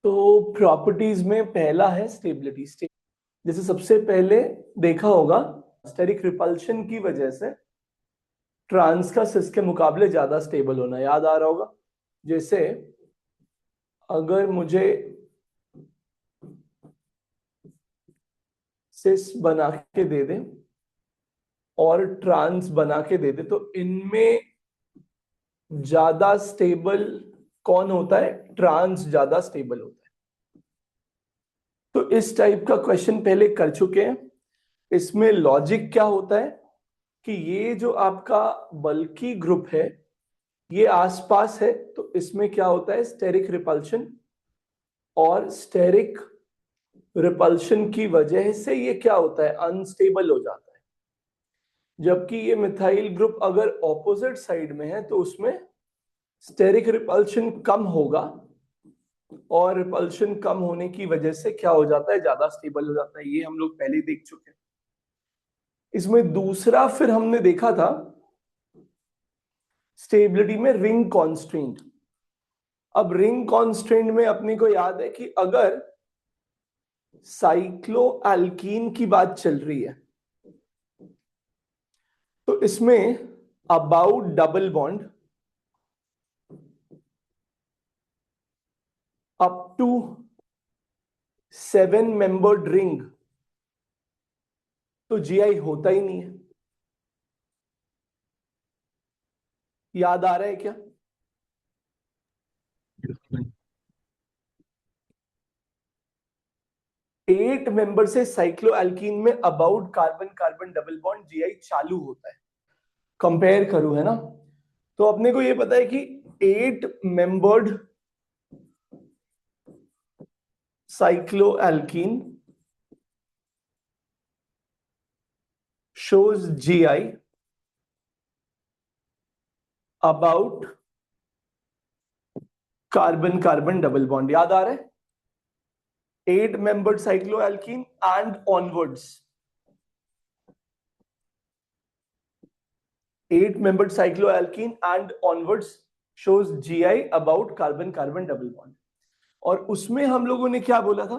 तो प्रॉपर्टीज में पहला है स्टेबिलिटी। जैसे सबसे पहले देखा होगा स्टेरिक रिपल्शन की वजह से ट्रांस का सिस के मुकाबले ज्यादा स्टेबल होना याद आ रहा होगा। जैसे अगर मुझे सिस बना के दे दे और ट्रांस बना के दे दे तो इनमें ज्यादा स्टेबल कौन होता है? ट्रांस ज्यादा स्टेबल होता है। तो इस टाइप का क्वेश्चन पहले कर चुके हैं। इसमें लॉजिक क्या होता है कि ये जो आपका बल्की ग्रुप है ये आसपास है, तो इसमें क्या होता है? स्टेरिक रिपल्शन, और स्टेरिक रिपल्शन की वजह से ये क्या होता है? अनस्टेबल हो जाता है। जबकि ये मिथाइल ग्रुप अगर ऑपोजिट साइड में है तो उसमें स्टेरिक रिपल्शन कम होगा, और रिपल्शन कम होने की वजह से क्या हो जाता है? ज्यादा स्टेबल हो जाता है। ये हम लोग पहले ही देख चुके हैं। इसमें दूसरा फिर हमने देखा था स्टेबिलिटी में रिंग कॉन्स्ट्रेंट। अब रिंग कॉन्स्ट्रेंट में अपने को याद है कि अगर साइक्लोएल्कीन की बात चल रही है तो इसमें about double bond up to 7 membered ring तो जीआई होता ही नहीं है। याद आ रहा है क्या? 8 मेंबर से साइक्लोएल्कीन में about carbon carbon double bond GI चालू होता है। कंपेयर करूं, है ना? तो अपने को ये पता है कि 8 membered cycloalkene shows GI about carbon carbon double bond. याद आ रहा है? 8 membered cycloalkene and onwards, 8 membered cycloalkene and onwards shows GI about carbon carbon double bond. और उसमें हम लोगों ने क्या बोला था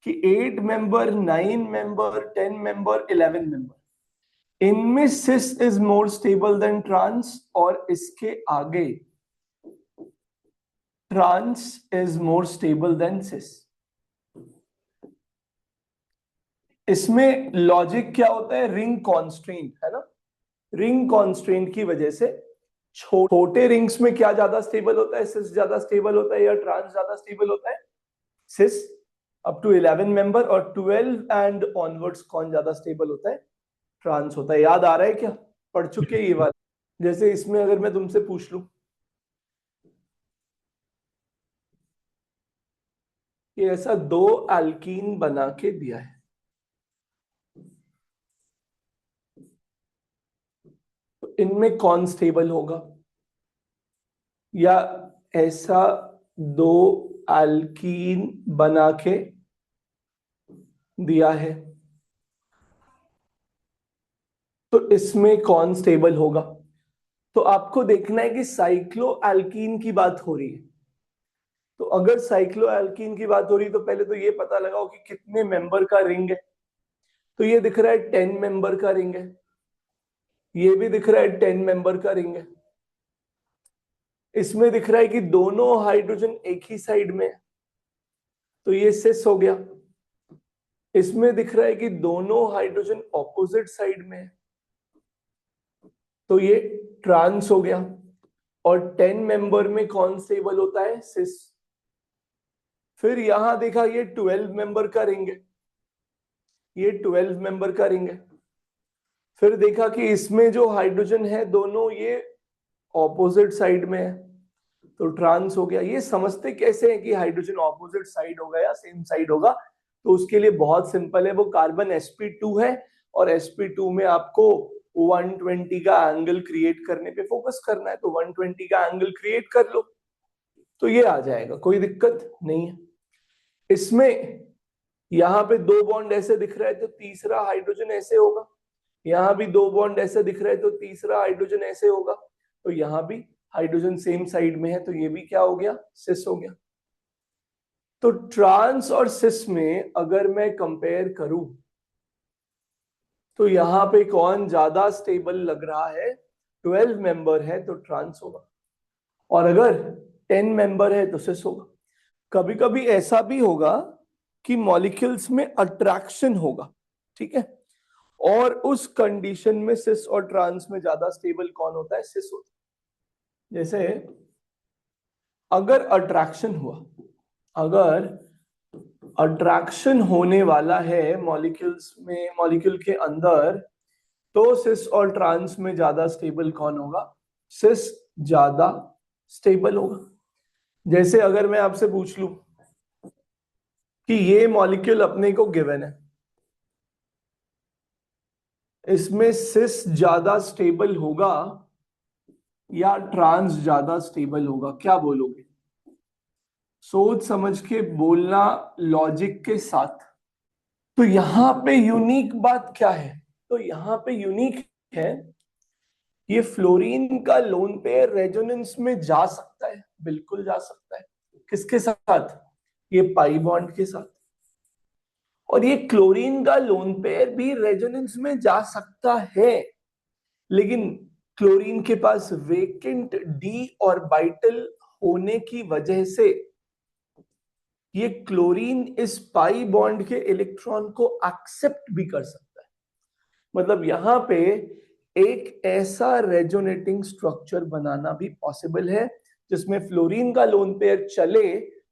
कि 8 मेंबर, 9 मेंबर, 10 मेंबर, 11 मेंबर, इनमें cis is more stable than trans, और इसके आगे trans is more stable than cis. इसमें लॉजिक क्या होता है? रिंग कॉन्स्ट्रेंट, है ना? रिंग कॉन्स्ट्रेंट की वजह से छोटे रिंग्स में क्या ज्यादा स्टेबल होता है? सिस ज्यादा स्टेबल होता है या ट्रांस ज्यादा स्टेबल होता है? सिस अप टू 11 मेंबर, और 12 एंड ऑनवर्ड्स कौन ज्यादा स्टेबल होता है? ट्रांस होता है। याद आ रहा है क्या? पढ़ चुके ये वाला। जैसे इसमें अगर मैं तुमसे पूछ लूं कि ऐसा 2 एल्कीन बना के दिया है, तो इनमें कौन स्टेबल होगा? या ऐसा 2 एल्कीन बना के दिया है तो इसमें कौन स्टेबल होगा? तो आपको देखना है कि साइक्लोएल्कीन की बात हो रही है। तो अगर साइक्लोएल्कीन की बात हो रही है तो पहले तो ये पता लगाओ कि कितने मेंबर का रिंग है। तो ये दिख रहा है 10 मेंबर का रिंग है, ये भी दिख रहा है 10 मेंबर का रिंग है। इसमें दिख रहा है कि दोनों हाइड्रोजन एक ही साइड में है, तो ये सिस हो गया। इसमें दिख रहा है कि दोनों हाइड्रोजन ऑपोजिट साइड में है, तो ये ट्रांस हो गया। और 10 मेंबर में कौन स्टेबल होता है? सिस। फिर यहां देखा ये 12 मेंबर का रिंग है, ये 12 मेंबर का रिंग है। फिर देखा कि इसमें जो हाइड्रोजन है दोनों ये ऑपोजिट साइड में है, तो ट्रांस हो गया। ये समझते कैसे हैं कि हाइड्रोजन ऑपोजिट साइड होगा या सेम साइड होगा? तो उसके लिए बहुत सिंपल है, वो कार्बन sp2 है, और sp2 में आपको 120 का एंगल क्रिएट करने पे फोकस करना है, तो 120 का एंगल क्रिएट कर लो तो ये आ जाएगा, कोई दिक्कत नहीं है। इसमें यहां पे 2 बॉन्ड ऐसे दिख रहा है तो तीसरा हाइड्रोजन ऐसे होगा, यहां भी 2 बॉन्ड ऐसे दिख रहा है तो तीसरा हाइड्रोजन ऐसे होगा, तो यहां भी हाइड्रोजन सेम साइड में है, तो ये भी क्या हो गया? सिस हो गया। तो ट्रांस और सिस में अगर मैं कंपेयर करूं तो यहां पे कौन ज्यादा स्टेबल लग रहा है? 12 मेंबर है तो ट्रांस होगा, और अगर 10 मेंबर है तो सिस होगा। कभी कभी ऐसा भी होगा कि मॉलिक्यूल्स में अट्रैक्शन होगा, ठीक है, और उस कंडीशन में सिस और ट्रांस में ज्यादा स्टेबल कौन होता है? सिस होता है। जैसे अगर अट्रैक्शन हुआ, अगर अट्रैक्शन होने वाला है मॉलिक्यूल्स में, मॉलिक्यूल के अंदर, तो सिस और ट्रांस में ज्यादा स्टेबल कौन होगा? सिस ज्यादा स्टेबल होगा। जैसे अगर मैं आपसे पूछ लूं कि ये मॉलिक्यूल अपने को गिवन है, इसमें सिस ज्यादा स्टेबल होगा या ट्रांस ज्यादा स्टेबल होगा, क्या बोलोगे? सोच समझ के बोलना, लॉजिक के साथ। तो यहां पे यूनिक बात क्या है? तो यहां पे यूनिक है, ये फ्लोरीन का लोन पेयर रेजोनेंस में जा सकता है, बिल्कुल जा सकता है। किसके साथ? ये पाई बॉन्ड के साथ। और ये क्लोरीन का लोन पेयर भी रेजोनेंस में जा सकता है, लेकिन क्लोरीन के पास वेकेंट डी ऑर्बिटल होने की वजह से ये क्लोरीन इस पाई बॉन्ड के इलेक्ट्रॉन को एक्सेप्ट भी कर सकता है। मतलब यहां पे एक ऐसा रेजोनेटिंग स्ट्रक्चर बनाना भी पॉसिबल है जिसमें फ्लोरीन का लोन पेयर चले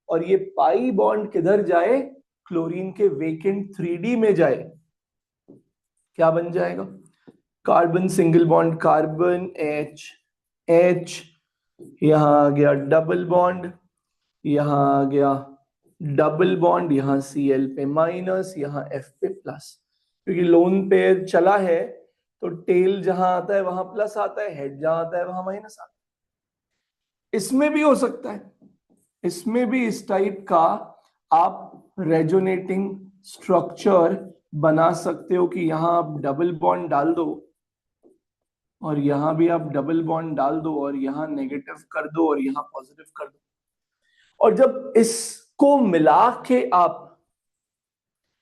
और ये पाई बॉन्ड किधर जाए? क्लोरीन के वेकेंट 3D में जाए। क्या बन जाएगा? Carbon single bond carbon H, H, यहां आ गया डबल बॉन्ड, यहां आ गया डबल बॉन्ड, यहां Cl पे माइनस, यहां F पे प्लस। क्योंकि लोन पेयर चला है तो टेल जहां आता है वहां प्लस आता है, हेड जहां आता है वहां माइनस आता है। इसमें भी हो सकता है, इसमें भी इस टाइप का आप रेजोनेटिंग स्ट्रक्चर बना सकते हो कि यहां आप डबल बॉन्ड डाल दो और यहां भी आप डबल बॉन्ड डाल दो और यहां नेगेटिव कर दो और यहां पॉजिटिव कर दो। और जब इसको मिला के आप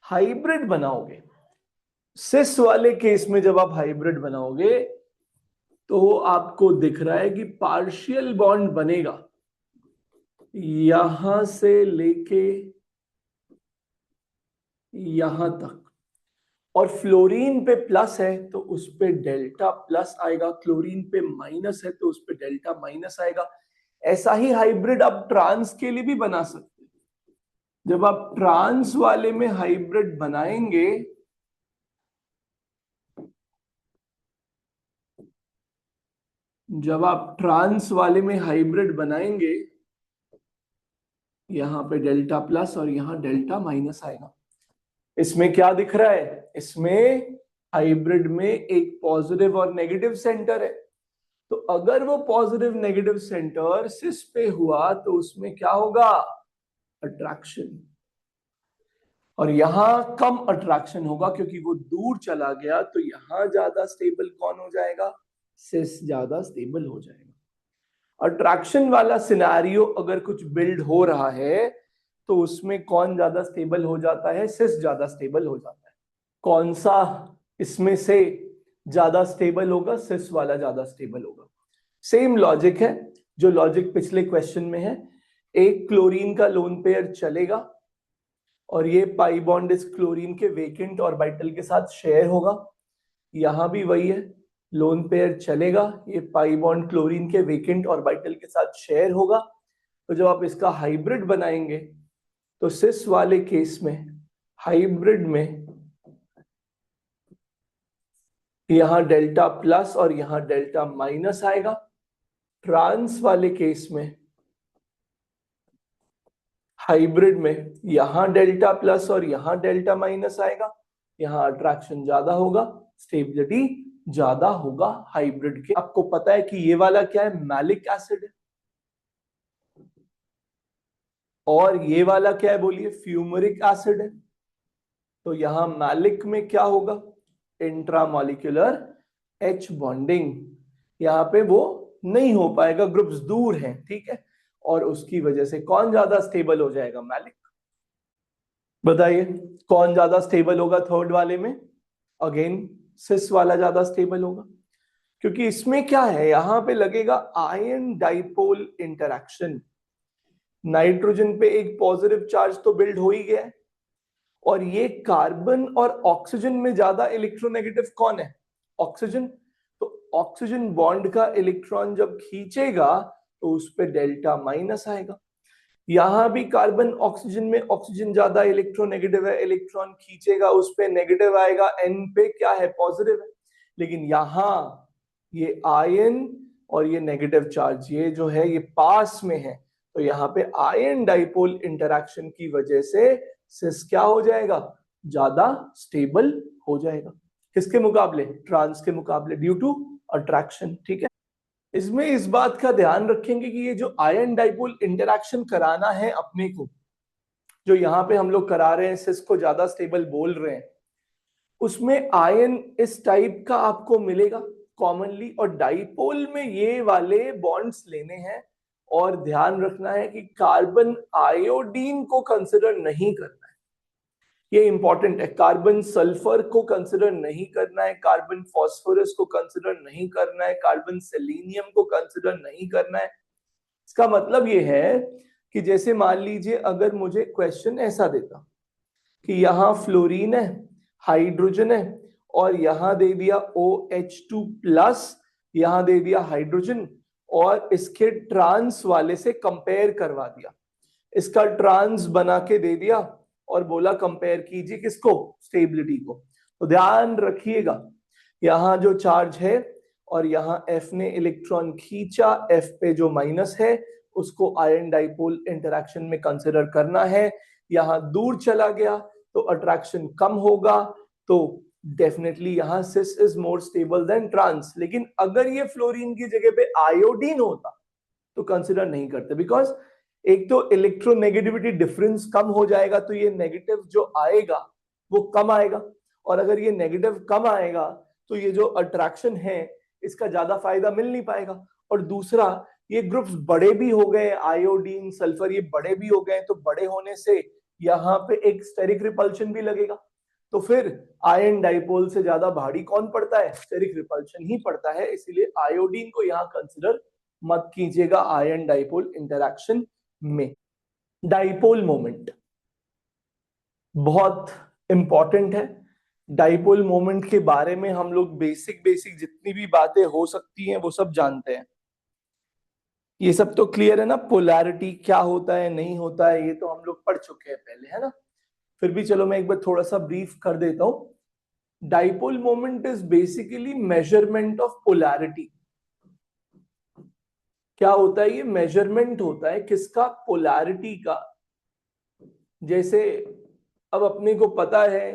हाइब्रिड बनाओगे, सिस वाले केस में जब आप हाइब्रिड बनाओगे तो आपको दिख रहा है कि पार्शियल बॉन्ड बनेगा यहां से लेके यहां तक, और फ्लोरीन पे प्लस है तो उस पे डेल्टा प्लस आएगा, क्लोरीन पे माइनस है तो उस पे डेल्टा माइनस आएगा। ऐसा ही हाइब्रिड आप ट्रांस के लिए भी बना सकते हैं। जब आप ट्रांस वाले में हाइब्रिड बनाएंगे जब आप ट्रांस वाले में हाइब्रिड बनाएंगे यहां पे डेल्टा प्लस और यहां डेल्टा माइनस आएगा। इसमें क्या दिख रहा है? इसमें हाइब्रिड में एक पॉजिटिव और नेगेटिव सेंटर है। तो अगर वो पॉजिटिव नेगेटिव सेंटर सिस पे हुआ तो उसमें क्या होगा? अट्रैक्शन। और यहां कम अट्रैक्शन होगा क्योंकि वो दूर चला गया, तो यहां ज्यादा स्टेबल कौन हो जाएगा? सिस ज्यादा स्टेबल हो जाएगा। अट्रैक्शन वाला सिनेरियो अगर कुछ बिल्ड हो रहा है तो उसमें कौन ज्यादा स्टेबल हो जाता है? सिस ज्यादा स्टेबल हो जाता है। कौन सा इसमें से ज्यादा स्टेबल होगा? सिस वाला ज्यादा स्टेबल होगा। सेम लॉजिक है जो लॉजिक पिछले क्वेश्चन में है। एक क्लोरीन का लोन पेयर चलेगा और ये पाई बॉन्ड इस क्लोरीन के वेकेंट ऑर्बिटल के साथ शेयर होगा। यहां भी वही है, लोन पेयर चलेगा, ये पाई बॉन्ड क्लोरीन के वेकेंट ऑर्बिटल के साथ शेयर होगा। तो जब आप इसका हाइब्रिड बनाएंगे तो सिस वाले केस में हाइब्रिड में यहां डेल्टा प्लस और यहां डेल्टा माइनस आएगा। ट्रांस वाले केस में हाइब्रिड में यहां डेल्टा प्लस और यहां डेल्टा माइनस आएगा। यहां अट्रैक्शन ज्यादा होगा, स्टेबिलिटी ज्यादा होगा हाइब्रिड के। आपको पता है कि ये वाला क्या है? मैलिक एसिड है। और ये वाला क्या है बोलिए? फ्यूमरिक एसिड है। तो यहां मैलिक में क्या होगा? Intramolecular H bonding. यहां पे वो नहीं हो पाएगा, ग्रुप्स दूर हैं, ठीक है। और उसकी वजह से कौन ज्यादा स्टेबल हो जाएगा? मैलिक। बताइए कौन ज्यादा स्टेबल होगा थर्ड वाले में? अगेन सिस वाला ज्यादा स्टेबल होगा, क्योंकि इसमें क्या है, यहां पे लगेगा आयन डाइपोल इंटरैक्शन। नाइट्रोजन पे एक पॉजिटिव चार्ज तो बिल्ड हो ही गया है, और ये कार्बन और ऑक्सीजन में ज्यादा इलेक्ट्रोनेगेटिव कौन है? ऑक्सीजन। तो ऑक्सीजन बॉन्ड का इलेक्ट्रॉन जब खींचेगा तो उस पे डेल्टा माइनस आएगा। यहां भी कार्बन ऑक्सीजन में ऑक्सीजन ज्यादा इलेक्ट्रोनेगेटिव है, इलेक्ट्रॉन खींचेगा उस पे नेगेटिव आएगा, एन पे क्या है, पॉजिटिव है। लेकिन यहां ये आयन और ये नेगेटिव चार्ज ये जो है ये पास में है, तो यहाँ पे आयन डाइपोल इंटरैक्शन की वजह से सिस क्या हो जाएगा, ज्यादा स्टेबल हो जाएगा। किसके मुकाबले? ट्रांस के मुकाबले, ड्यू टू अट्रैक्शन। ठीक है, इसमें इस बात का ध्यान रखेंगे कि ये जो आयन डाइपोल इंटरैक्शन कराना है अपने को, जो यहाँ पे हम लोग करा रहे हैं, सिस को ज्यादा स्टेबल बोल रहे हैं, उसमें आयन इस टाइप का आपको मिलेगा कॉमनली, और डाइपोल में ये वाले बॉन्ड्स लेने हैं। और ध्यान रखना है कि कार्बन आयोडीन को कंसिडर नहीं करना है, ये इंपॉर्टेंट है। कार्बन सल्फर को कंसिडर नहीं करना है, कार्बन फास्फोरस को कंसिडर नहीं करना है, कार्बन सेलेनियम को कंसिडर नहीं करना है। इसका मतलब ये है कि जैसे मान लीजिए अगर मुझे क्वेश्चन ऐसा देता कि यहाँ फ्लोरीन है, हाइड्रोजन है, और यहां दे दिया OH2+, यहां दे दिया हाइड्रोजन, और इसके ट्रांस वाले से कंपेयर करवा दिया, इसका ट्रांस बना के दे दिया और बोला कंपेयर कीजिए किसको, स्टेबिलिटी को। तो ध्यान रखिएगा यहां जो चार्ज है और यहां F ने इलेक्ट्रॉन खींचा, F पे जो माइनस है उसको आयन डाइपोल इंटरैक्शन में कंसिडर करना है। यहां दूर चला गया तो अट्रैक्शन कम होगा, तो डेफिनेटली यहां cis is more stable than trans. लेकिन अगर ये फ्लोरीन की जगह पे आयोडीन होता तो कंसिडर नहीं करते, बिकॉज एक तो इलेक्ट्रोनेगेटिविटी डिफरेंस कम हो जाएगा, तो ये नेगेटिव जो आएगा वो कम आएगा, और अगर ये नेगेटिव कम आएगा तो ये जो अट्रैक्शन है इसका ज्यादा फायदा मिल नहीं पाएगा। और दूसरा, ये ग्रुप्स बड़े भी हो गए, आयोडीन सल्फर ये बड़े भी हो गए, तो बड़े होने से यहाँ पे एक स्टेरिक रिपल्शन भी लगेगा, तो फिर आयन डाइपोल से ज्यादा भारी कौन पड़ता है, स्टेरिक रिपल्शन ही पड़ता है। इसीलिए आयोडीन को यहां कंसिडर मत कीजिएगा आयन डाइपोल इंटरैक्शन में। डाइपोल मोमेंट बहुत इंपॉर्टेंट है। डाइपोल मोमेंट के बारे में हम लोग बेसिक बेसिक जितनी भी बातें हो सकती हैं वो सब जानते हैं, ये सब तो क्लियर है ना। पोलैरिटी क्या होता है नहीं होता है ये तो हम लोग पढ़ चुके हैं पहले, है ना। फिर भी चलो मैं एक बार थोड़ा सा ब्रीफ कर देता हूं। Dipole moment is basically measurement of polarity. क्या होता है ये, मेजरमेंट होता है किसका, पोलैरिटी का। जैसे अब अपने को पता है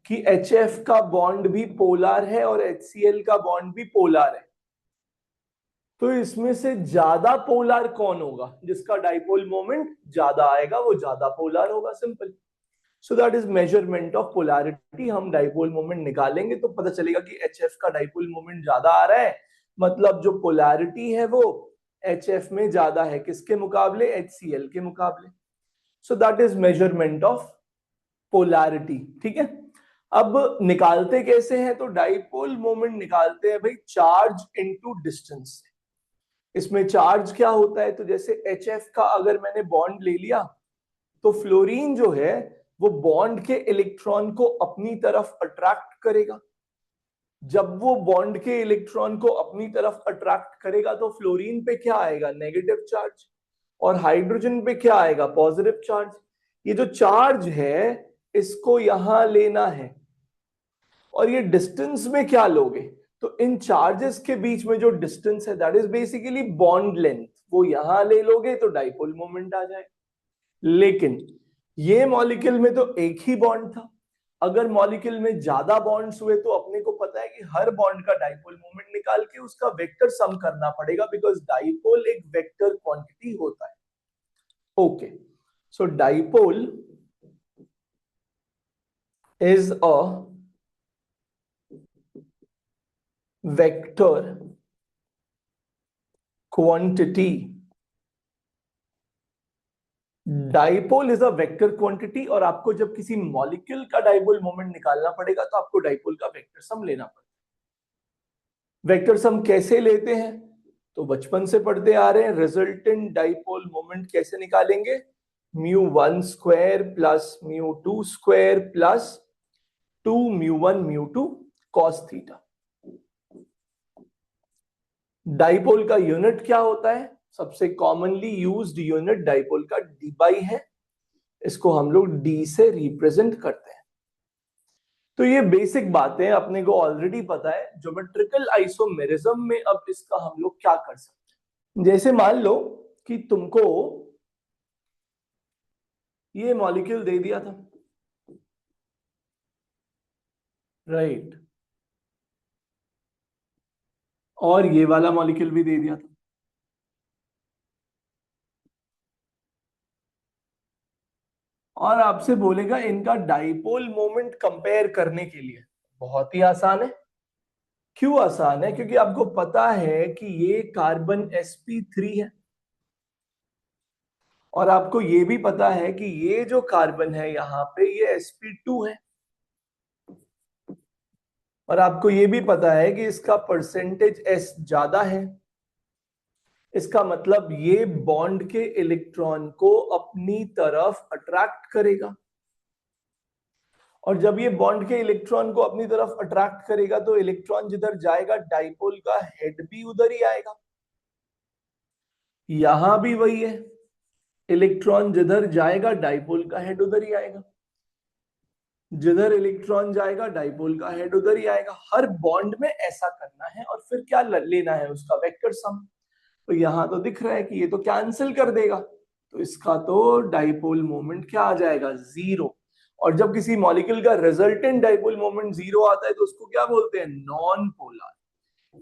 कि HF का बॉन्ड भी पोलर है और HCl का बॉन्ड भी पोलर है, तो इसमें से ज्यादा पोलर कौन होगा, जिसका डाइपोल मोमेंट ज्यादा आएगा वो ज्यादा पोलर होगा, simple. So that is measurement of polarity. हम डाइपोल मोमेंट निकालेंगे तो पता चलेगा कि HF का डाइपोल मोमेंट ज्यादा आ रहा है, मतलब जो पोलैरिटी है वो HF में ज्यादा है, किसके मुकाबले, HCl के मुकाबले। So that is measurement of polarity. ठीक है, अब निकालते कैसे हैं, तो डाइपोल मोमेंट निकालते हैं भाई चार्ज इनटू डिस्टेंस। इसमें चार्ज क्या होता है, तो जैसे HF का अगर मैंने बॉन्ड ले लिया तो फ्लोरीन जो है वो बॉन्ड के इलेक्ट्रॉन को अपनी तरफ अट्रैक्ट करेगा। जब वो बॉन्ड के इलेक्ट्रॉन को अपनी तरफ अट्रैक्ट करेगा तो फ्लोरीन पे क्या आएगा, नेगेटिव चार्ज, और हाइड्रोजन पे क्या आएगा, पॉजिटिव चार्ज। ये जो चार्ज है इसको यहां लेना है, और ये डिस्टेंस में क्या लोगे, तो इन चार्जेस के बीच में जो डिस्टेंस है that is basically bond length, वो यहां ले लोगे तो डाइपोल मोमेंट आ जाएगा। लेकिन ये मॉलिक्यूल में तो एक ही बॉन्ड था, अगर मॉलिक्यूल में ज्यादा बॉन्ड्स हुए तो अपने को पता है कि हर बॉन्ड का डाइपोल मोमेंट निकाल के उसका वेक्टर सम करना पड़ेगा, बिकॉज डाइपोल एक वेक्टर क्वांटिटी होता है। Okay, so dipole is a vector quantity dipole is a vector quantity, और आपको जब किसी मॉलिक्यूल का डाइपोल मोमेंट निकालना पड़ेगा तो आपको डाइपोल का वेक्टर सम लेना पड़ेगा। वेक्टर सम कैसे लेते हैं? तो बचपन से पढ़ते आ रहे हैं, रिजल्टेंट डाइपोल मोमेंट कैसे निकालेंगे? μ1 square plus μ2 square plus 2 μ1 μ2 cos theta. Dipole का यूनिट क्या होता है? सबसे कॉमनली यूज्ड यूनिट डाइपोल का डी बाई है, इसको हम लोग डी से रिप्रेजेंट करते हैं। तो ये बेसिक बातें अपने को ऑलरेडी पता है। ज्योमेट्रिकल आइसोमेरिज्म में अब इसका हम लोग क्या कर सकते हैं? जैसे मान लो कि तुमको ये मॉलिक्यूल दे दिया था, राइट, और ये वाला मॉलिक्यूल भी दे दिया था, और आपसे बोलेगा इनका डाइपोल मोमेंट कंपेयर करने के लिए। बहुत ही आसान है। क्यों आसान है? क्योंकि आपको पता है कि ये कार्बन sp3 है, और आपको ये भी पता है कि ये जो कार्बन है यहाँ पे ये sp2 है, और आपको ये भी पता है कि इसका परसेंटेज s ज्यादा है। इसका मतलब ये बॉन्ड के इलेक्ट्रॉन को अपनी तरफ अट्रैक्ट करेगा, और जब ये बॉन्ड के इलेक्ट्रॉन को अपनी तरफ अट्रैक्ट करेगा तो इलेक्ट्रॉन जिधर जाएगा डाइपोल का हेड भी उधर ही आएगा। यहां भी वही है, इलेक्ट्रॉन जिधर जाएगा डाइपोल का हेड उधर ही आएगा, जिधर इलेक्ट्रॉन जाएगा डाइपोल का हेड उधर ही आएगा। हर बॉन्ड में ऐसा करना है, और फिर क्या लेना है? उसका वेक्टर सम। तो यहां तो दिख रहा है कि ये तो कैंसिल कर देगा, तो इसका तो डाइपोल मोमेंट क्या आ जाएगा? जीरो। और जब किसी मॉलिक्यूल का रिजल्टेंट डाइपोल मोमेंट जीरो आता है तो उसको क्या बोलते हैं? Non polar.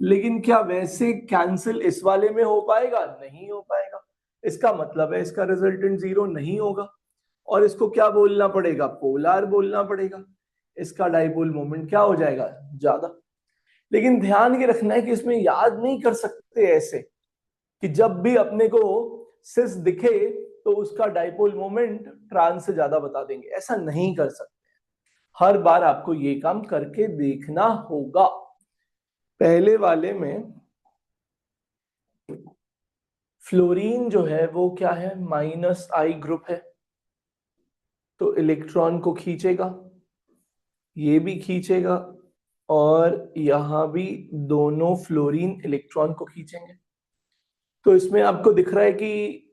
लेकिन क्या वैसे कैंसिल इस वाले में हो पाएगा? नहीं हो पाएगा। इसका मतलब है इसका रिजल्टेंट जीरो नहीं होगा, और इसको क्या बोलना पड़ेगा? पोलर बोलना पड़ेगा। इसका डाइपोल मोमेंट क्या हो जाएगा? ज्यादा। लेकिन ध्यान ये रखना है कि इसमें याद नहीं कर सकते ऐसे कि जब भी अपने को सिस दिखे तो उसका डाइपोल मोमेंट ट्रांस से ज्यादा बता देंगे, ऐसा नहीं कर सकते। हर बार आपको ये काम करके देखना होगा। पहले वाले में फ्लोरीन जो है वो क्या है? -I ग्रुप है, तो इलेक्ट्रॉन को खींचेगा, ये भी खींचेगा, और यहां भी दोनों फ्लोरीन इलेक्ट्रॉन को खींचेंगे। तो इसमें आपको दिख रहा है कि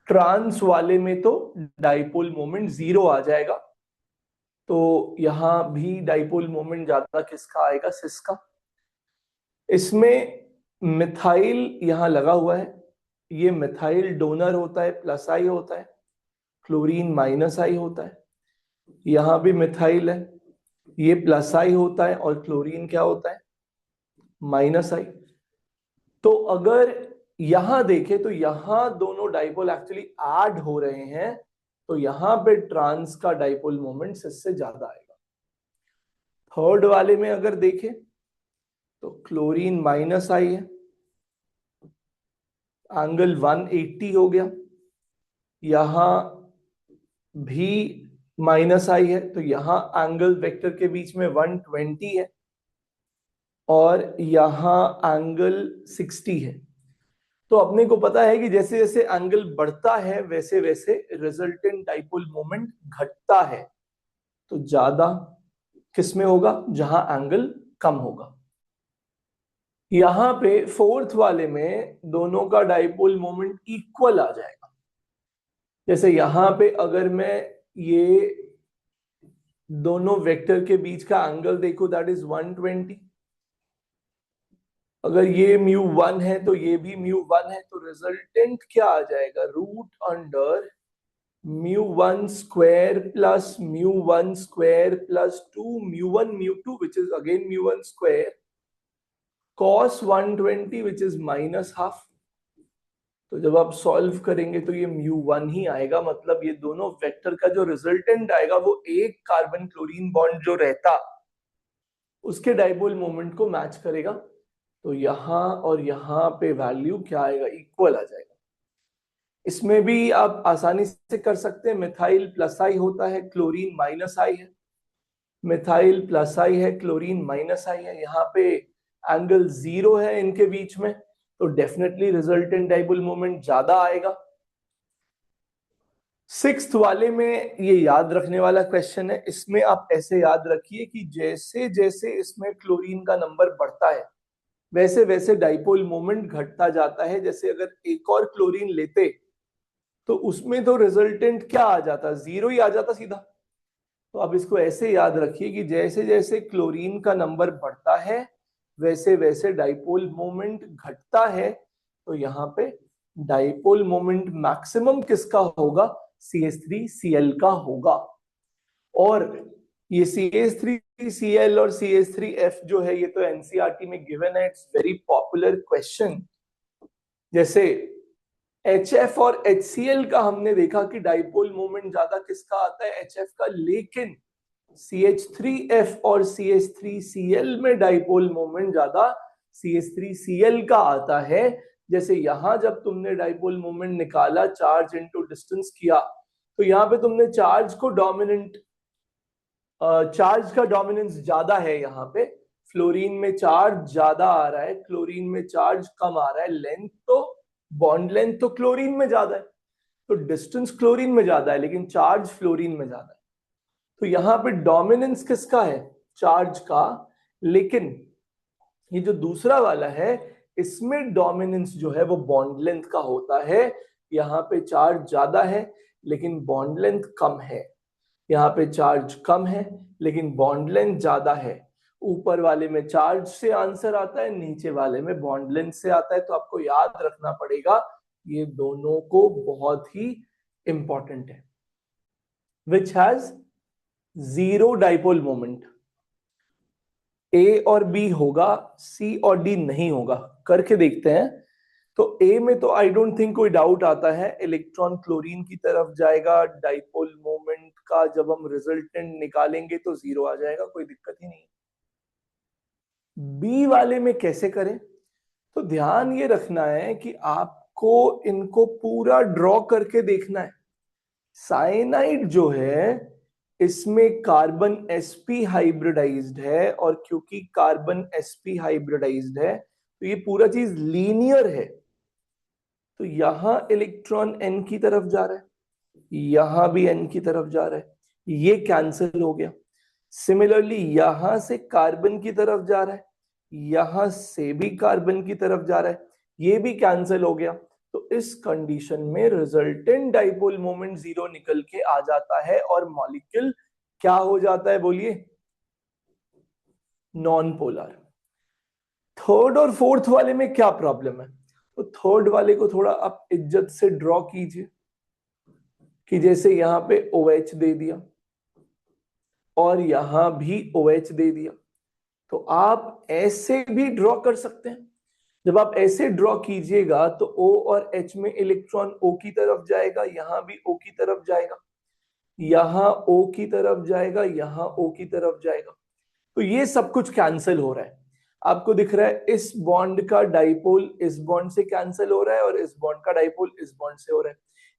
ट्रांस वाले में तो डाइपोल मोमेंट जीरो आ जाएगा, तो यहां भी डाइपोल मोमेंट ज्यादा किसका आएगा? सिस का। इसमें मिथाइल यहां लगा हुआ है, ये मिथाइल डोनर होता है, +I होता है, क्लोरीन -I होता है। यहां भी मिथाइल है, ये +I होता है, और क्लोरीन क्या होता है? -I। तो अगर यहां देखें तो यहां दोनों डाइपोल एक्चुअली ऐड हो रहे हैं, तो यहां पे ट्रांस का डाइपोल मोमेंट इससे ज्यादा आएगा। थर्ड वाले में अगर देखें तो क्लोरीन -I है, एंगल 180 हो गया। यहां भी -I है, तो यहां एंगल वेक्टर के बीच में 120 है, और यहां एंगल 60 है। तो अपने को पता है कि जैसे जैसे एंगल बढ़ता है वैसे वैसे रिजल्टेंट डाइपोल मोमेंट घटता है। तो ज्यादा किस में होगा? जहां एंगल कम होगा। यहां पे फोर्थ वाले में दोनों का डाइपोल मोमेंट इक्वल आ जाएगा। जैसे यहां पे अगर मैं ये दोनों वेक्टर के बीच का एंगल देखो, दैट इज 120। अगर ये μ1 है तो ये भी μ1 है, तो रिजल्टेंट क्या आ जाएगा? √अंडर μ1 square plus μ1 square plus 2 μ1 μ2 which is again μ1 square cos 120 which is -half. तो जब आप सॉल्व करेंगे तो ये μ1 ही आएगा, मतलब ये दोनों वेक्टर का जो रिजल्टेंट आएगा वो एक कार्बन क्लोरीन बॉन्ड जो रहता उसके डाइपोल मोमेंट को मैच करेगा। तो यहां और यहां पे वैल्यू क्या आएगा? इक्वल आ जाएगा। इसमें भी आप आसानी से कर सकते हैं। मिथाइल प्लस आई होता है, क्लोरीन माइनस आई है। मिथाइल प्लस आई है, क्लोरीन माइनस आई है। यहाँ पे एंगल 0 है इनके बीच में, तो डेफिनेटली रिजल्टेंट डाइपोल मोमेंट ज्यादा आएगा। सिक्स्थ वाले में ये याद रखने वाला क्वेश्चन है। इसमें आप ऐसे याद रखिए कि जैसे जैसे इसमें क्लोरीन का नंबर बढ़ता है वैसे वैसे डाइपोल मोमेंट घटता जाता है। जैसे अगर एक और क्लोरीन लेते तो उसमें तो रिजल्टेंट क्या आ जाता, 0 ही आ जाता सीधा। तो आप इसको ऐसे याद रखिए कि जैसे जैसे क्लोरीन का नंबर बढ़ता है वैसे वैसे डाइपोल मोमेंट घटता है। तो यहाँ पे डाइपोल मोमेंट मैक्सिमम किसका होगा, CH3Cl का होगा। और ये CH3Cl और CH3F जो है ये तो एनसीईआरटी में गिवन है, इट्स वेरी पॉपुलर क्वेश्चन। जैसे HF और HCl का हमने देखा कि डाइपोल मोमेंट ज्यादा किसका आता है, HF का, लेकिन CH3F और CH3Cl में डाइपोल मोमेंट ज्यादा CH3Cl का आता है। जैसे यहां जब तुमने डाइपोल मोमेंट निकाला, चार्ज इनटू डिस्टेंस किया, तो यहाँ पे तुमने चार्ज को डोमिनेंट, चार्ज का डोमिनेंस ज्यादा है। यहाँ पे फ्लोरीन में चार्ज ज्यादा आ रहा है, क्लोरीन में चार्ज कम आ रहा है। लेंथ तो, बॉन्ड लेंथ तो क्लोरीन में ज्यादा है, तो डिस्टेंस क्लोरीन में ज्यादा है, लेकिन चार्ज फ्लोरीन में ज्यादा है। तो यहाँ पे डोमिनेंस किसका है, चार्ज का। लेकिन ये जो दूसरा वाला है इसमें डोमिनेंस जो है वो बॉन्ड लेंथ का होता है। यहाँ पे चार्ज ज्यादा है लेकिन बॉन्ड लेंथ कम है, यहाँ पे चार्ज कम है लेकिन बॉन्ड लेंथ ज्यादा है। ऊपर वाले में चार्ज से आंसर आता है, नीचे वाले में बॉन्ड लेंथ से आता है। तो आपको याद रखना पड़ेगा, ये दोनों को बहुत ही इंपॉर्टेंट है। विच हैज 0 डाइपोल मोमेंट, ए और बी होगा, सी और डी नहीं होगा। करके देखते हैं। तो ए में तो आई डोंट थिंक कोई डाउट आता है, इलेक्ट्रॉन क्लोरीन की तरफ जाएगा। डाइपोल मोमेंट का जब हम रिजल्टेंट निकालेंगे तो 0 आ जाएगा, कोई दिक्कत ही नहीं। बी वाले में कैसे करें, तो ध्यान ये रखना है कि आपको इनको पूरा ड्रॉ करके देखना है। साइनाइड जो है इसमें कार्बन sp हाइब्रिडाइज्ड है, और क्योंकि कार्बन sp हाइब्रिडाइज्ड है तो ये पूरा चीज लीनियर है। तो यहां इलेक्ट्रॉन n की तरफ जा रहा है, यहां भी n की तरफ जा रहा है, ये कैंसिल हो गया। सिमिलरली यहां से कार्बन की तरफ जा रहा है, यहां से भी कार्बन की तरफ जा रहा है, ये भी कैंसिल हो गया। तो इस कंडीशन में रिजल्टेंट डाइपोल मोमेंट 0 निकल के आ जाता है और मॉलिक्यूल क्या हो जाता है, बोलिए, नॉन पोलर। थर्ड और फोर्थ वाले में क्या प्रॉब्लम है, तो थर्ड वाले को थोड़ा आप इज्जत से ड्रॉ कीजिए कि जैसे यहां पे OH दे दिया और यहां भी OH दे दिया। तो आप ऐसे भी ड्रॉ कर सकते हैं। जब आप ऐसे ड्रॉ कीजिएगा तो O और H में इलेक्ट्रॉन O की तरफ जाएगा, यहां भी O की तरफ जाएगा, यहां O की तरफ जाएगा, यहां O की तरफ जाएगा। तो ये सब कुछ कैंसिल हो रहा है। आपको दिख रहा है इस बॉन्ड का डाइपोल इस बॉन्ड से कैंसिल हो रहा है और इस बॉन्ड का डाइपोल इस बॉन्ड से हो रहा है।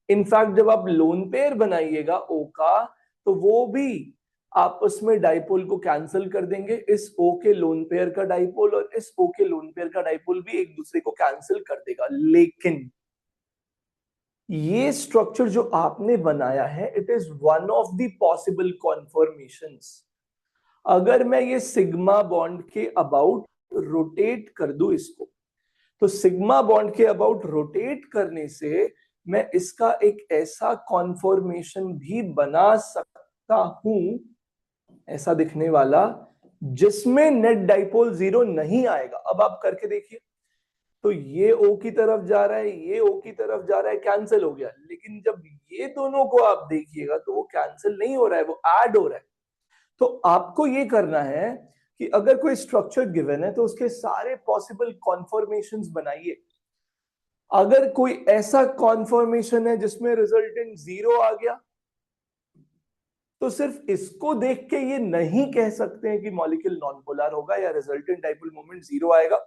इनफैक्ट जब आप लोन पेयर बनाइएगा O का, तो वो भी आपस में डाइपोल को कैंसिल कर देंगे। इस O के लोन पेयर का डाइपोल और इस O के लोन पेयर का डाइपोल भी एक दूसरे को कैंसिल कर देगा। लेकिन ये स्ट्रक्चर जो आपने बनाया है, it is one of the possible conformations. अगर मैं ये सिग्मा बॉन्ड के अबाउट रोटेट कर दूं इसको, तो सिग्मा बॉन्ड के अबाउट रोटेट करने से मैं इसका एक ऐसा कॉन्फॉर्मेशन भी बना सकता हूं, ऐसा दिखने वाला, जिसमें नेट डाइपोल 0 नहीं आएगा। अब आप करके देखिए, तो ये O की तरफ जा रहा है, ये O की तरफ जा रहा है, कैंसिल हो गया। लेकिन जब ये दोनों को आप देखिएगा तो वो कैंसिल नहीं हो रहा है, वो ऐड हो रहा है। तो आपको ये करना है कि अगर कोई स्ट्रक्चर गिवन है तो उसके सारे पॉसिबल कॉन्फॉर्मेशंस बनाइए। अगर कोई ऐसा कॉन्फॉर्मेशन है जिसमें रिजल्टेंट 0 आ गया, तो सिर्फ इसको देख के ये नहीं कह सकते हैं कि मॉलिक्यूल नॉन पोलर होगा या रिजल्टेंट डाइपोल मोमेंट 0 आएगा।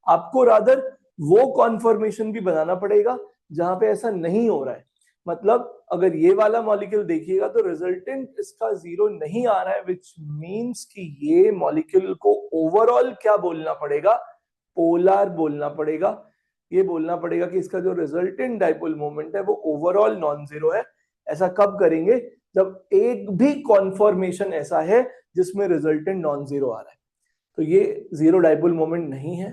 आपको रादर वो कॉन्फॉर्मेशन भी बनाना पड़ेगा जहां पे ऐसा नहीं हो रहा है। मतलब अगर ये वाला मॉलिक्यूल देखिएगा तो रिजल्टेंट इसका 0 नहीं आ रहा है, विच मीन्स कि ये मॉलिक्यूल को ओवरऑल क्या बोलना पड़ेगा, पोलर बोलना पड़ेगा। ये बोलना पड़ेगा कि इसका जो रिजल्टेंट डाइपोल मोमेंट है वो ओवरऑल नॉन जीरो है। ऐसा कब करेंगे, जब एक भी कॉन्फॉर्मेशन ऐसा है जिसमें रिजल्टेंट नॉन जीरो आ रहा है, तो ये जीरो डाइपोल मोमेंट नहीं है।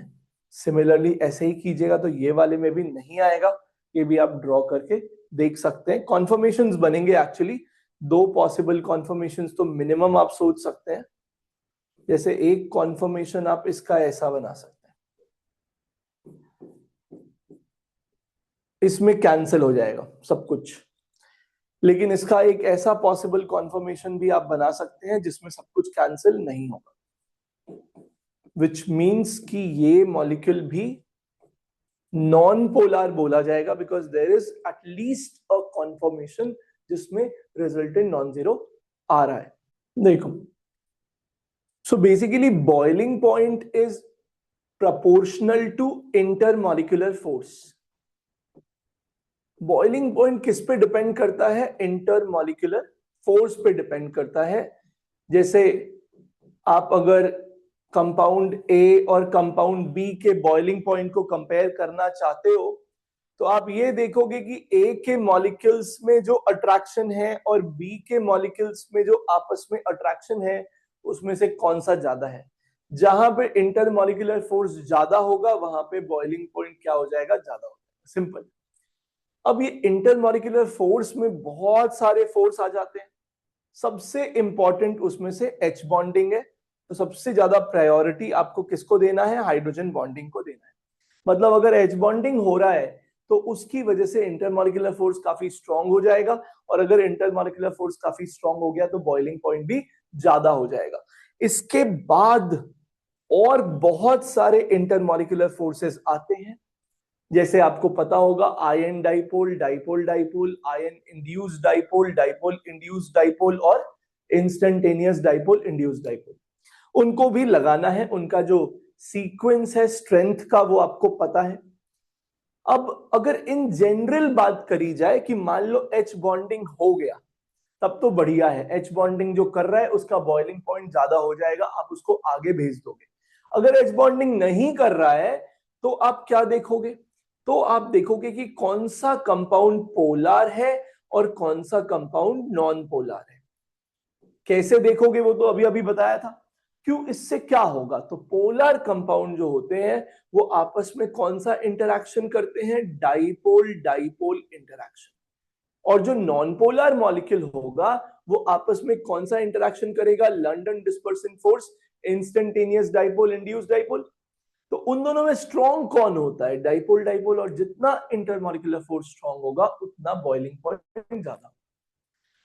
सिमिलरली ऐसे ही कीजिएगा तो ये वाले में भी नहीं आएगा। ये भी आप ड्रॉ करके देख सकते हैं। कॉन्फर्मेशंस बनेंगे एक्चुअली, दो पॉसिबल कॉन्फर्मेशंस तो मिनिमम आप सोच सकते हैं। जैसे एक कॉन्फर्मेशन आप इसका ऐसा बना सकते हैं, इसमें कैंसिल हो जाएगा सब कुछ। लेकिन इसका एक ऐसा पॉसिबल कॉन्फर्मेशन भी आप बना सकते हैं जिसमें सब कुछ कैंसिल नहीं होगा, विच मीन्स कि ये मॉलिक्यूल भी नॉन पोलर बोला जाएगा, because there is at least a conformation जिसमें रिजल्टेंट नॉन जीरो आ रहा है। देखो, so basically boiling point is proportional to intermolecular force। Boiling point किस पे डिपेंड करता है, इंटरमॉलिक्यूलर फोर्स पे डिपेंड करता है। जैसे आप अगर कंपाउंड ए और कंपाउंड बी के बॉइलिंग पॉइंट को कंपेयर करना चाहते हो तो आप ये देखोगे कि ए के मॉलिक्यूल्स में जो अट्रैक्शन है और बी के मॉलिक्यूल्स में जो आपस में अट्रैक्शन है उसमें से कौन सा ज्यादा है। जहां पे इंटरमॉलिक्यूलर फोर्स ज्यादा होगा वहां पे बॉइलिंग पॉइंट क्या हो जाएगा, ज्यादा हो जाएगा। सिंपल। अब ये इंटरमॉलिक्यूलर फोर्स में बहुत सारे फोर्स आ जाते हैं। सबसे इंपॉर्टेंट उसमें से एच बॉन्डिंग है, तो सबसे ज्यादा प्रायोरिटी आपको किसको देना है, हाइड्रोजन बॉन्डिंग को देना है। मतलब अगर एच बॉन्डिंग हो रहा है तो उसकी वजह से इंटरमॉलिक्यूलर फोर्स काफी स्ट्रांग हो जाएगा, और अगर इंटरमॉलिक्यूलर फोर्स काफी स्ट्रांग हो गया तो बॉइलिंग पॉइंट भी ज्यादा हो जाएगा। इसके बाद और बहुत सारे इंटरमॉलिक्यूलर फोर्सेस आते हैं। जैसे आपको पता होगा ion dipole, dipole dipole, ion induced dipole, dipole induced dipole और इंस्टेंटेनियस डाइपोल, इंड्यूस्ड डाइपोल। उनको भी लगाना है। उनका जो सीक्वेंस है स्ट्रेंथ का वो आपको पता है। अब अगर इन जनरल बात करी जाए कि मान लो एच बॉन्डिंग हो गया तब तो बढ़िया है। एच बॉन्डिंग जो कर रहा है उसका बॉइलिंग पॉइंट ज्यादा हो जाएगा, आप उसको आगे भेज दोगे। अगर एच बॉन्डिंग नहीं कर रहा है तो आप क्या देखोगे, तो आप देखोगे कि कौन सा कंपाउंड पोलर है और कौन सा कंपाउंड नॉन पोलर है। कैसे देखोगे वो तो अभी अभी बताया था। क्यों, इससे क्या होगा, तो पोलर कंपाउंड जो होते हैं वो आपस में कौन सा इंटरैक्शन करते हैं, डाइपोल डाइपोल इंटरैक्शन। और जो नॉन पोलर मॉलिक्यूल होगा वो आपस में कौन सा इंटरैक्शन करेगा, London dispersing force, instantaneous dipole, induced dipole. तो उन दोनों में स्ट्रॉन्ग कौन होता है, डाइपोल डाइपोल। और जितना इंटरमॉलिक्यूलर फोर्स स्ट्रॉन्ग होगा उतना बॉइलिंग पॉइंट ज्यादा।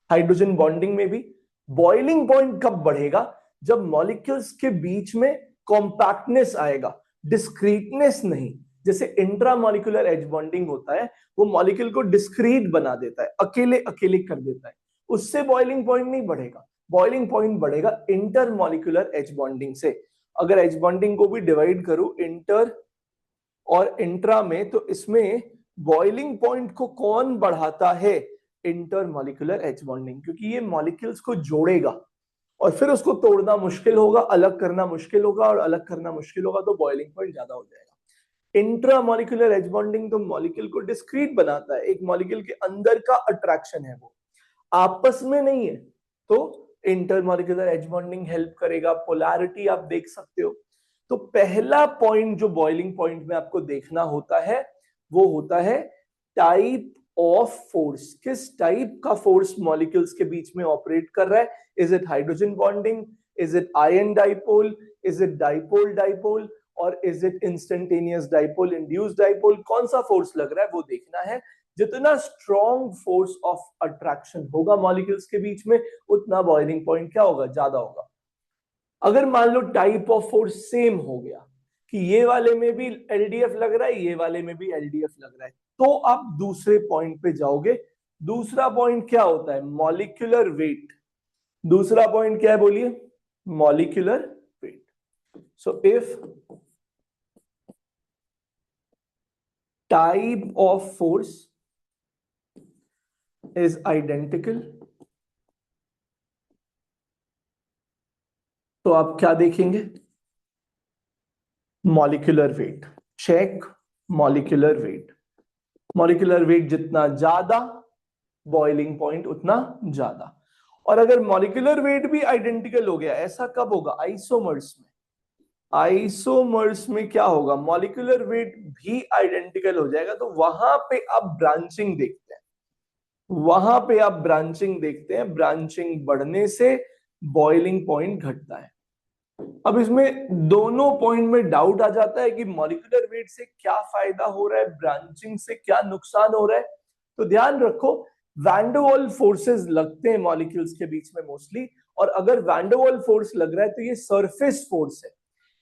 हाइड्रोजन बॉन्डिंग में भी बॉइलिंग पॉइंट कब बढ़ेगा, जब मॉलिक्यूल्स के बीच में कॉम्पैक्टनेस आएगा, डिस्क्रीटनेस नहीं। जैसे इंट्रामॉलिक्यूलर एच बॉन्डिंग होता है वो मॉलिक्यूल को डिस्क्रीट बना देता है, अकेले अकेले कर देता है, उससे बॉइलिंग पॉइंट नहीं बढ़ेगा। बॉइलिंग पॉइंट बढ़ेगा इंटरमॉलिक्यूलर एच बॉन्डिंग से। अगर एच बॉन्डिंग को भी डिवाइड करूं इंटर और इंट्रा में, तो इसमें बॉइलिंग पॉइंट को कौन बढ़ाता है, इंटरमॉलिक्यूलर एच बॉन्डिंग, क्योंकि ये मॉलिक्यूल्स को जोड़ेगा और फिर उसको तोड़ना मुश्किल होगा, अलग करना मुश्किल होगा, और अलग करना मुश्किल होगा तो बॉइलिंग पॉइंट ज्यादा हो जाएगा। इंट्रामॉलिक्यूलर एच बॉन्डिंग तो मॉलिक्यूल को डिस्क्रीट बनाता है, एक मॉलिक्यूल के अंदर का अट्रैक्शन है, वो आपस में नहीं है। तो इंटरमॉलिक्यूलर एच बॉन्डिंग हेल्प करेगा। पोलैरिटी आप देख सकते हो। तो पहला पॉइंट जो बॉइलिंग पॉइंट में आपको देखना होता है वो होता है टाइप ऑफ फोर्स। किस टाइप का फोर्स मॉलिक्यूल्स के बीच में ऑपरेट कर रहा है, is it hydrogen bonding, is it ion dipole, is it dipole dipole, और is it instantaneous dipole, induced dipole. कौन सा फोर्स लग रहा है वो देखना है। जितना स्ट्रॉन्ग फोर्स ऑफ अट्रैक्शन होगा मॉलिक्यूल्स के बीच में उतना बॉइलिंग पॉइंट क्या होगा, ज्यादा होगा। अगर मान लो टाइप ऑफ फोर्स सेम हो गया कि ये वाले में भी एलडीएफ लग रहा है, ये वाले में भी एलडीएफ लग रहा है, तो आप दूसरे पॉइंट पे जाओगे। दूसरा पॉइंट क्या होता है, मॉलिक्यूलर वेट। दूसरा पॉइंट क्या है बोलिए, molecular weight. So if type of force is identical, तो आप क्या देखेंगे? Molecular weight. Check molecular weight. Molecular weight जितना ज्यादा, बॉइलिंग पॉइंट उतना ज्यादा। और अगर मॉलिक्यूलर वेट भी आइडेंटिकल हो गया, ऐसा कब होगा? आइसोमर्स में। आइसोमर्स में क्या होगा? मॉलिक्यूलर वेट भी आइडेंटिकल हो जाएगा, तो वहां पे आप ब्रांचिंग देखते हैं। वहां पे आप ब्रांचिंग देखते हैं, ब्रांचिंग बढ़ने से बॉइलिंग पॉइंट घटता है। अब इसमें दोनों पॉइंट में डाउट आ जाता है कि मॉलिक्यूलर वेट से क्या फायदा हो रहा है, ब्रांचिंग से क्या नुकसान हो रहा है। तो ध्यान रखो, वैंडरवाल फोर्सेस लगते हैं मॉलिक्यूल्स के बीच में मोस्टली, और अगर वैंडरवाल फोर्स लग रहा है तो ये सरफेस फोर्स है,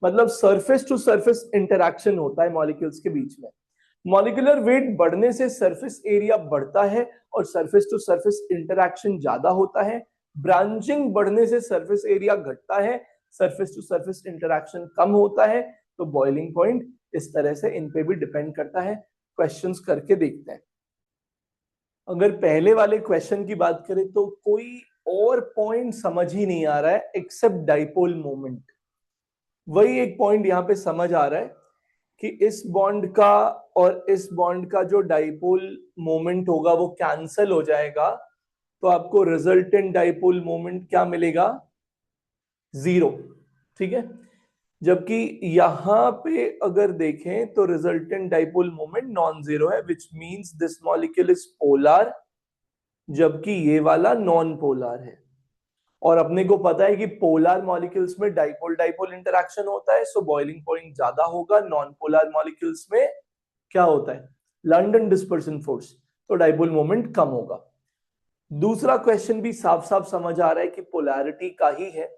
मतलब सरफेस टू सरफेस इंटरैक्शन होता है मॉलिक्यूल्स के बीच में। मॉलिक्यूलर वेट बढ़ने से सरफेस एरिया बढ़ता है और सरफेस टू सरफेस इंटरैक्शन ज्यादा होता है। ब्रांचिंग बढ़ने से सरफेस एरिया घटता है, सरफेस टू सरफेस इंटरैक्शन कम होता है। तो बॉइलिंग पॉइंट इस तरह से इन पे भी डिपेंड करता है। क्वेश्चंस करके देखते हैं। अगर पहले वाले क्वेश्चन की बात करें तो कोई और पॉइंट समझ ही नहीं आ रहा है एक्सेप्ट डाइपोल मोमेंट। वही एक पॉइंट यहां पे समझ आ रहा है कि इस बॉन्ड का और इस बॉन्ड का जो डाइपोल मोमेंट होगा वो कैंसल हो जाएगा, तो आपको रिजल्टेंट डाइपोल मोमेंट क्या मिलेगा? 0। ठीक है। जबकि यहां पे अगर देखें तो resultant dipole moment non zero है, which means this molecule is polar, जबकि ये वाला नॉन पोलर है। और अपने को पता है कि पोलर मॉलिक्यूल्स में डाइपोल डाइपोल इंटरेक्शन होता है, सो बॉइलिंग पॉइंट ज्यादा होगा। नॉन पोलर मॉलिक्यूल्स में क्या होता है? लंडन डिस्पर्सन फोर्स, तो डाइपोल मोमेंट कम होगा। दूसरा क्वेश्चन भी साफ साफ समझ आ रहा है कि पोलैरिटी का ही है।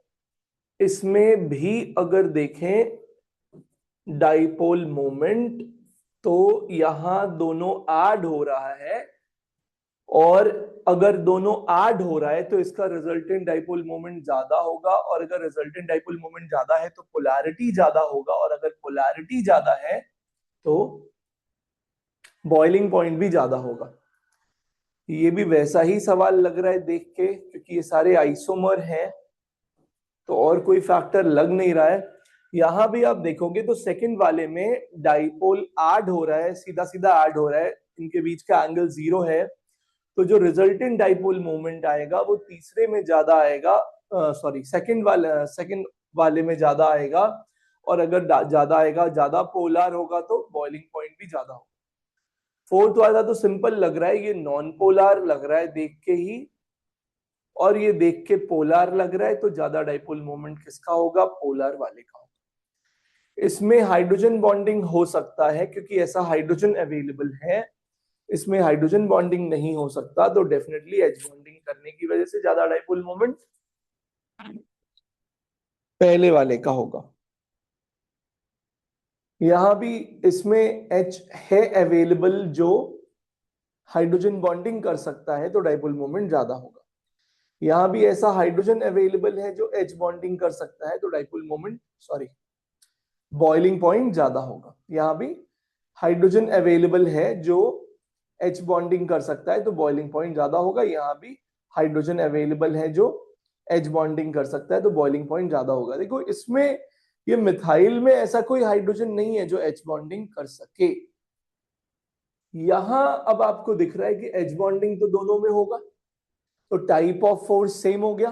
इसमें भी अगर देखें डाइपोल मोमेंट, तो यहां दोनों ऐड हो रहा है, और अगर दोनों ऐड हो रहा है तो इसका रिजल्टेंट डाइपोल मोमेंट ज्यादा होगा, और अगर रिजल्टेंट डाइपोल मोमेंट ज्यादा है तो पोलैरिटी ज्यादा होगा, और अगर पोलैरिटी ज्यादा है तो बॉइलिंग पॉइंट भी ज्यादा होगा। ये भी वैसा ही सवाल लग रहा है देख के, क्योंकि ये सारे आइसोमर हैं, तो और कोई फैक्टर लग नहीं रहा है। यहां भी आप देखोगे तो सेकंड वाले में डाइपोल ऐड हो रहा है, सीधा सीधा ऐड हो रहा है, इनके बीच का एंगल 0 है, तो जो रिजल्टेंट डाइपोल मोमेंट आएगा वो तीसरे में ज्यादा आएगा, सॉरी सेकंड वाले में ज्यादा आएगा। और अगर ज्यादा आएगा, ज्यादा पोलर होगा, तो बॉइलिंग पॉइंट भी ज्यादा होगा। फोर्थ वाला तो सिंपल लग रहा है, ये नॉन पोलर लग रहा है देख के ही, और ये देख के पोलर लग रहा है, तो ज्यादा डाइपोल मोमेंट किसका होगा? पोलर वाले का होगा। इसमें हाइड्रोजन बॉन्डिंग हो सकता है क्योंकि ऐसा हाइड्रोजन अवेलेबल है। इसमें हाइड्रोजन बॉन्डिंग नहीं हो सकता, तो डेफिनेटली एच बॉन्डिंग करने की वजह से ज्यादा डाइपोल मोमेंट पहले वाले का होगा। यहां भी इसमें एच है अवेलेबल जो हाइड्रोजन बॉन्डिंग कर सकता है, तो डाइपोल मोमेंट ज्यादा होगा। यहां भी ऐसा हाइड्रोजन अवेलेबल है जो एच बॉन्डिंग कर सकता है, तो dipole moment sorry boiling point ज्यादा होगा। यहां भी हाइड्रोजन अवेलेबल है जो एच बॉन्डिंग कर सकता है, तो बॉइलिंग पॉइंट ज्यादा होगा। यहां भी हाइड्रोजन अवेलेबल है जो एच बॉन्डिंग कर सकता है, तो बॉइलिंग पॉइंट ज्यादा होगा। देखो इसमें ये मिथाइल में ऐसा कोई हाइड्रोजन नहीं है जो एच बॉन्डिंग कर सके। यहां अब आपको दिख रहा है कि एच बॉन्डिंग तो दोनों में होगा, तो टाइप ऑफ फोर्स सेम हो गया,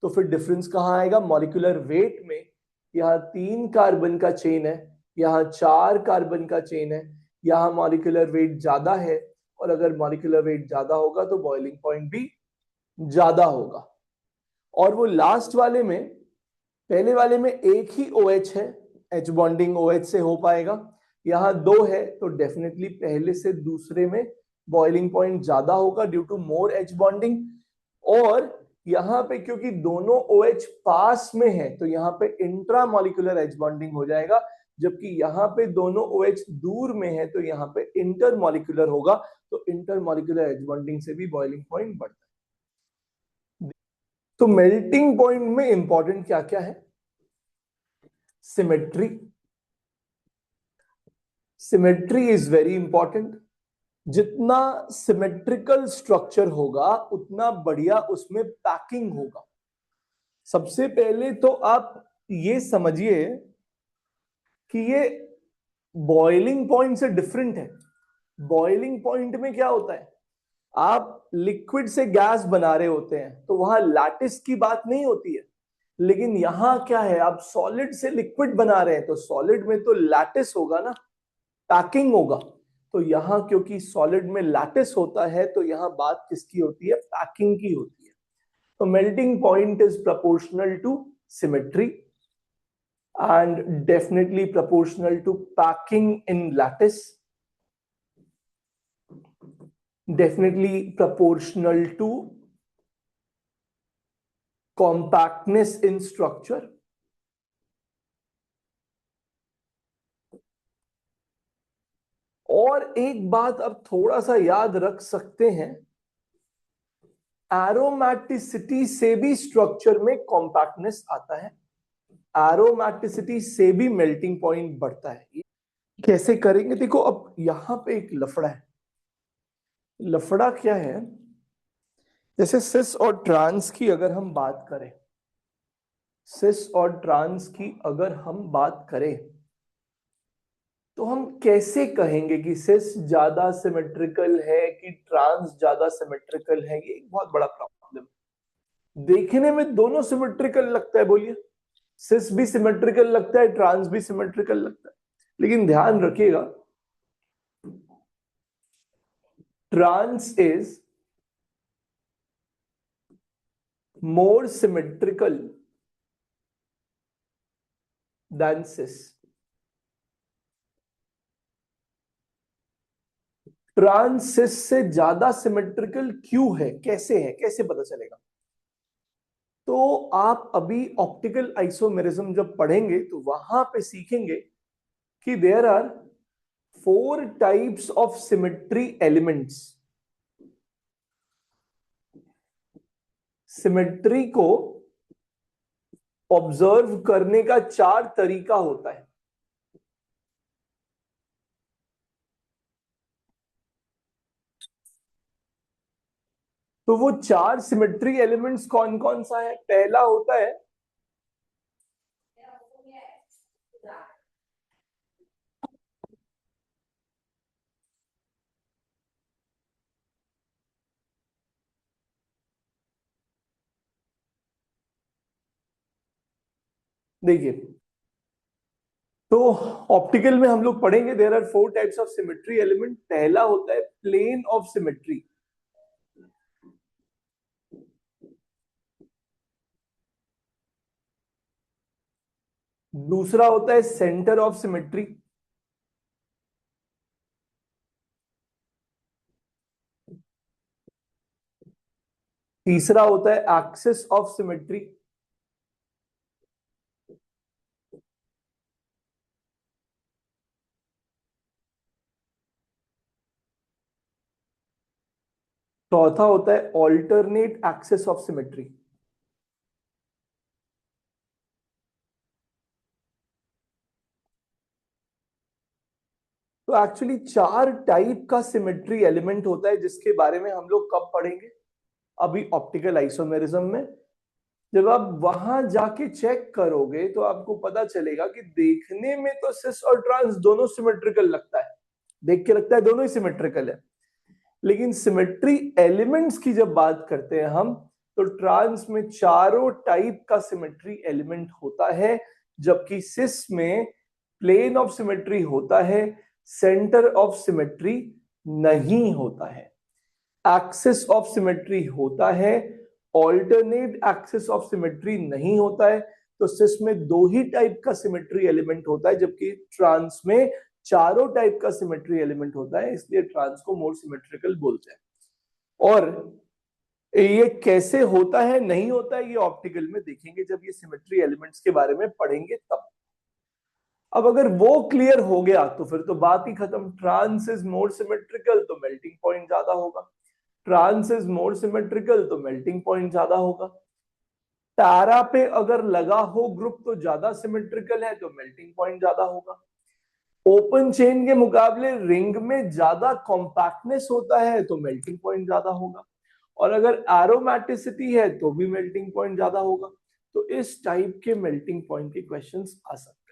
तो फिर डिफरेंस कहां आएगा? मॉलिक्यूलर वेट में। यहाँ 3 कार्बन का चेन है, यहाँ 4 कार्बन का चेन है, यहाँ मॉलिक्यूलर वेट ज्यादा है, और अगर मॉलिक्यूलर वेट ज्यादा होगा तो बॉइलिंग पॉइंट भी ज्यादा होगा। और वो लास्ट वाले में, पहले वाले में एक ही OH है, एच बॉन्डिंग OH से हो पाएगा। यहाँ 2 है, तो डेफिनेटली पहले से दूसरे में बॉइलिंग पॉइंट ज्यादा होगा due to more H bonding. और यहाँ पे क्योंकि दोनों OH पास में है, तो यहाँ पे इंट्रा मॉलिक्यूलर एच बॉन्डिंग हो जाएगा, जबकि यहाँ पे दोनों OH दूर में है, तो यहाँ पे इंटर मॉलिक्यूलर होगा, तो इंटर मॉलिक्यूलर एच बॉन्डिंग से भी बॉइलिंग पॉइंट बढ़ता है। तो मेल्टिंग पॉइंट में इंपॉर्टेंट क्या क्या है? Symmetry. Symmetry is very important. जितना सिमेट्रिकल स्ट्रक्चर होगा उतना बढ़िया उसमें पैकिंग होगा। सबसे पहले तो आप ये समझिए कि ये बॉइलिंग पॉइंट से डिफरेंट है। बॉइलिंग पॉइंट में क्या होता है, आप लिक्विड से गैस बना रहे होते हैं तो वहां लैटिस की बात नहीं होती है। लेकिन यहां क्या है, आप सॉलिड से लिक्विड बना रहे हैं तो सॉलिड में तो लैटिस होगा ना, पैकिंग होगा। तो यहां क्योंकि सॉलिड में लैटिस होता है तो यहां बात किसकी होती है, पैकिंग की होती है। तो melting point is proportional to symmetry and definitely proportional to packing in lattice, definitely proportional to compactness in structure, और एक बात अब थोड़ा सा याद रख सकते हैं, एरोमैटिसिटी से भी स्ट्रक्चर में कॉम्पैक्टनेस आता है, एरोमैटिसिटी से भी मेल्टिंग पॉइंट बढ़ता है। कैसे करेंगे, देखो अब यहां पे एक लफड़ा है। लफड़ा क्या है, जैसे सिस और ट्रांस की अगर हम बात करें, सिस और ट्रांस की अगर हम बात करें तो हम कैसे कहेंगे कि सिस ज्यादा सिमेट्रिकल है कि ट्रांस ज्यादा सिमेट्रिकल है। ये एक बहुत बड़ा प्रॉब्लम। देखने में दोनों सिमेट्रिकल लगता है, बोलिए, सिस भी सिमेट्रिकल लगता है, ट्रांस भी सिमेट्रिकल लगता है। लेकिन ध्यान रखिएगा, trans is more symmetrical than cis. Trans cis से ज्यादा सिमेट्रिकल क्यों है, कैसे है, कैसे पता चलेगा? तो आप अभी ऑप्टिकल आइसोमेरिज्म जब पढ़ेंगे तो वहां पे सीखेंगे कि there are 4 types of symmetry elements. Symmetry को ऑब्जर्व करने का 4 तरीका होता है। तो वो 4 सिमेट्री एलिमेंट्स कौन कौन सा है? पहला होता है देखिए, तो ऑप्टिकल में हम लोग पढ़ेंगे there are 4 types of symmetry element. पहला होता है प्लेन ऑफ सिमेट्री, दूसरा होता है सेंटर ऑफ सिमेट्री, तीसरा होता है एक्सिस ऑफ सिमेट्री, चौथा होता है ऑल्टरनेट एक्सिस ऑफ सिमेट्री। तो एक्चुअली 4 टाइप का सिमेट्री एलिमेंट होता है जिसके बारे में हम लोग कब पढ़ेंगे, अभी ऑप्टिकल आइसोमेरिज्म में। जब आप वहां जाके चेक करोगे तो आपको पता चलेगा कि देखने में तो सिस और ट्रांस दोनों सिमेट्रिकल लगता है, देख के लगता है दोनों ही सिमेट्रिकल है। लेकिन सिमेट्री एलिमेंट्स की जब बात करते हैं हम, तो ट्रांस में चारों टाइप का सिमेट्री एलिमेंट होता है, जबकि सिस में प्लेन ऑफ सिमेट्री होता है, सेंटर ऑफ सिमेट्री नहीं होता है, एक्सिस ऑफ सिमेट्री होता है, ऑल्टरनेट एक्सिस ऑफ सिमेट्री नहीं होता है। तो सिस में 2 ही टाइप का सिमेट्री एलिमेंट होता है, जबकि ट्रांस में चारों टाइप का सिमेट्री एलिमेंट होता है, इसलिए ट्रांस को मोर सिमेट्रिकल बोलते हैं। और ये कैसे होता है नहीं होता है ये ऑप्टिकल में देखेंगे, जब ये सिमेट्री एलिमेंट्स के बारे में पढ़ेंगे तब। अब अगर वो क्लियर हो गया तो फिर तो बात ही खत्म। ट्रांस इज मोर सिमेट्रिकल तो मेल्टिंग पॉइंट ज्यादा होगा, ट्रांस इज मोर सिमेट्रिकल तो मेल्टिंग पॉइंट ज्यादा होगा। तारा पे अगर लगा हो ग्रुप तो ज्यादा सिमेट्रिकल है तो मेल्टिंग पॉइंट ज्यादा होगा। ओपन चेन के मुकाबले रिंग में ज्यादा कॉम्पैक्टनेस होता है तो मेल्टिंग पॉइंट ज्यादा होगा, और अगर एरोमेटिसिटी है तो भी मेल्टिंग पॉइंट ज्यादा होगा। तो इस टाइप के मेल्टिंग पॉइंट के क्वेश्चंस आ सकते हैं।